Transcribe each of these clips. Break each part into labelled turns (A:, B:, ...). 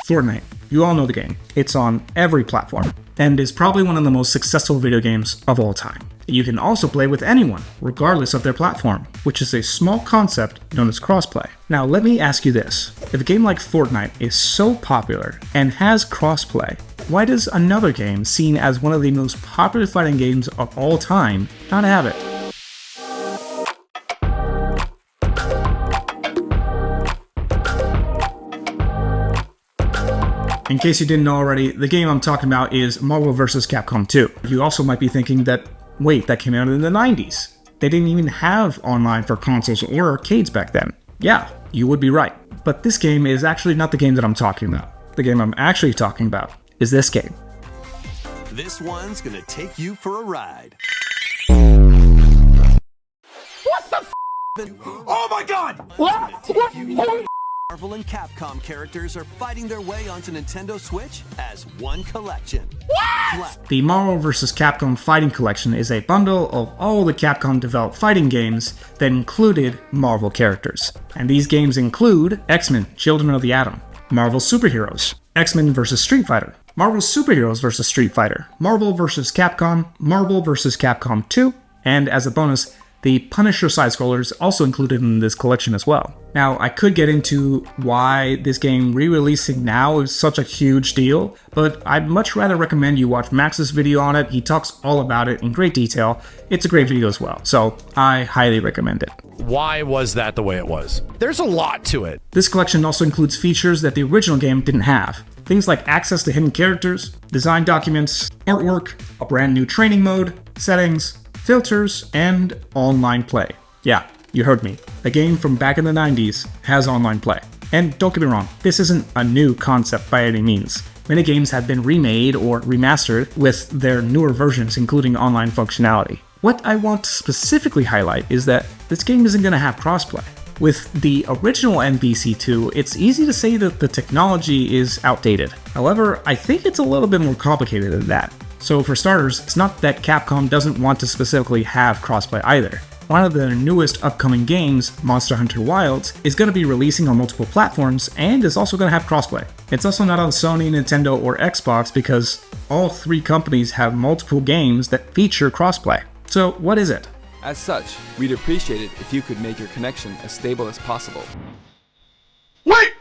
A: Fortnite. You all know the game. It's on every platform, and is probably one of the most successful video games of all time. You can also play with anyone, regardless of their platform, which is a small concept known as crossplay. Now let me ask you this. If a game like Fortnite is so popular and has crossplay, why does another game seen as one of the most popular fighting games of all time not have it? In case you didn't know already, the game I'm talking about is Marvel vs. Capcom 2. You also might be thinking that, wait, that came out in the 90s. They didn't even have online for consoles or arcades back then. Yeah, you would be right. But this game is actually not the game that I'm talking about. The game I'm actually talking about is this game.
B: This one's gonna take you for a ride.
C: What the f***?
B: Oh my god!
C: What?
B: Marvel and Capcom characters are fighting their way onto Nintendo Switch as one collection.
C: What?
A: The Marvel vs. Capcom Fighting Collection is a bundle of all the Capcom-developed fighting games that included Marvel characters. And these games include X-Men: Children of the Atom, Marvel Superheroes, X-Men vs. Street Fighter, Marvel Superheroes vs. Street Fighter, Marvel vs. Capcom, Marvel vs. Capcom 2, and as a bonus, the Punisher side-scrollers also included in this collection as well. Now, I could get into why this game re-releasing now is such a huge deal, but I'd much rather recommend you watch Max's video on it. He talks all about it in great detail. It's a great video as well, so I highly recommend it.
D: Why was that the way it was? There's a lot to it.
A: This collection also includes features that the original game didn't have. Things like access to hidden characters, design documents, artwork, a brand new training mode, settings, filters, and online play. Yeah, you heard me. A game from back in the 90s has online play. And don't get me wrong, this isn't a new concept by any means. Many games have been remade or remastered with their newer versions including online functionality. What I want to specifically highlight is that this game isn't going to have crossplay. With the original MVC2, it's easy to say that the technology is outdated. However, I think it's a little bit more complicated than that. So for starters, it's not that Capcom doesn't want to specifically have crossplay either. One of their newest upcoming games, Monster Hunter Wilds, is going to be releasing on multiple platforms and is also going to have crossplay. It's also not on Sony, Nintendo, or Xbox because all three companies have multiple games that feature crossplay. So what is it?
E: As such, we'd appreciate it if you could make your connection as stable as possible.
C: Wait,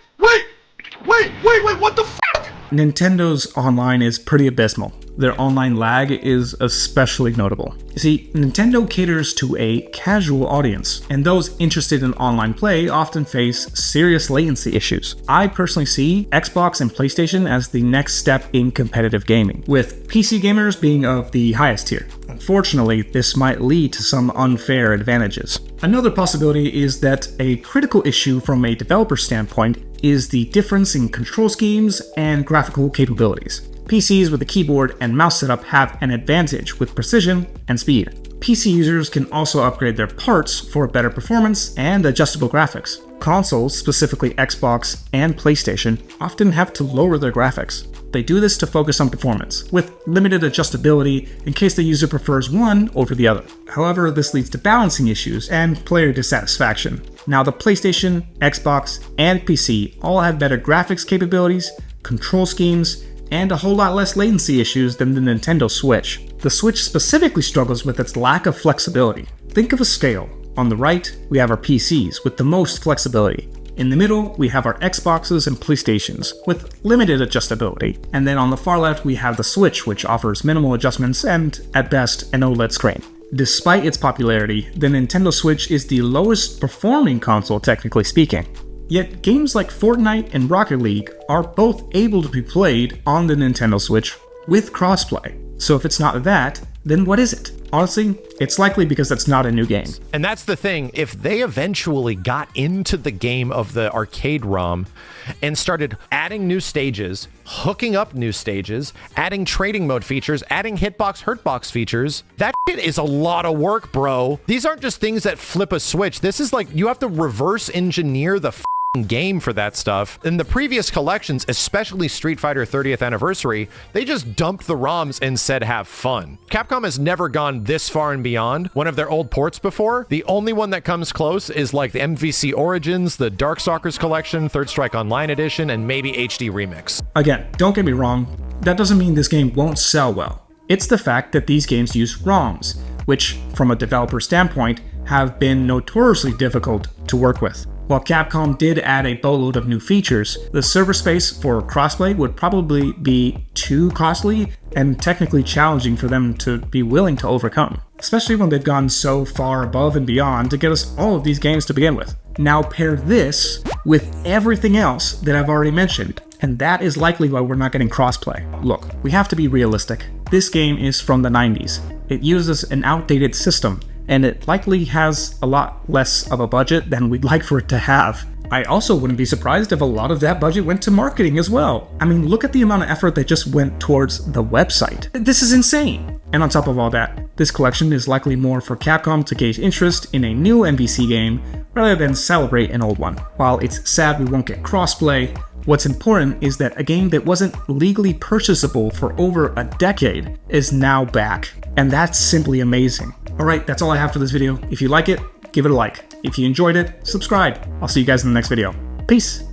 C: what the fuck?
A: Nintendo's online is pretty abysmal. Their online lag is especially notable. You see, Nintendo caters to a casual audience, and those interested in online play often face serious latency issues. I personally see Xbox and PlayStation as the next step in competitive gaming, with PC gamers being of the highest tier. Unfortunately, this might lead to some unfair advantages. Another possibility is that a critical issue from a developer standpoint is the difference in control schemes and graphical capabilities. PCs with a keyboard and mouse setup have an advantage with precision and speed. PC users can also upgrade their parts for better performance and adjustable graphics. Consoles, specifically Xbox and PlayStation, often have to lower their graphics. They do this to focus on performance, with limited adjustability in case the user prefers one over the other. However, this leads to balancing issues and player dissatisfaction. Now, the PlayStation, Xbox, and PC all have better graphics capabilities, control schemes, and a whole lot less latency issues than the Nintendo Switch. The Switch specifically struggles with its lack of flexibility. Think of a scale. On the right, we have our PCs with the most flexibility. In the middle, we have our Xboxes and PlayStations with limited adjustability. And then on the far left, we have the Switch, which offers minimal adjustments and, at best, an OLED screen. Despite its popularity, the Nintendo Switch is the lowest performing console, technically speaking. Yet games like Fortnite and Rocket League are both able to be played on the Nintendo Switch with crossplay. So if it's not that, then what is it? Honestly, it's likely because it's not a new game.
D: And that's the thing, if they eventually got into the game of the arcade ROM and started adding new stages, hooking up new stages, adding trading mode features, adding hitbox, hurtbox features, that shit is a lot of work, bro. These aren't just things that flip a switch. This is like, you have to reverse engineer the game for that stuff. In the previous collections, especially Street Fighter 30th Anniversary, they just dumped the ROMs and said have fun. Capcom has never gone this far and beyond one of their old ports before. The only one that comes close is like the MVC Origins, the Darkstalkers Collection, Third Strike Online Edition, and maybe HD Remix.
A: Again, don't get me wrong, that doesn't mean this game won't sell well. It's the fact that these games use ROMs, which, from a developer standpoint, have been notoriously difficult to work with. While Capcom did add a boatload of new features, the server space for crossplay would probably be too costly and technically challenging for them to be willing to overcome, especially when they've gone so far above and beyond to get us all of these games to begin with. Now pair this with everything else that I've already mentioned, and that is likely why we're not getting crossplay. Look, we have to be realistic. This game is from the 90s. It uses an outdated system, and it likely has a lot less of a budget than we'd like for it to have. I also wouldn't be surprised if a lot of that budget went to marketing as well. I mean, look at the amount of effort that just went towards the website. This is insane! And on top of all that, this collection is likely more for Capcom to gauge interest in a new MVC game rather than celebrate an old one. While it's sad we won't get crossplay, what's important is that a game that wasn't legally purchasable for over a decade is now back. And that's simply amazing. Alright, that's all I have for this video. If you like it, give it a like. If you enjoyed it, subscribe. I'll see you guys in the next video. Peace!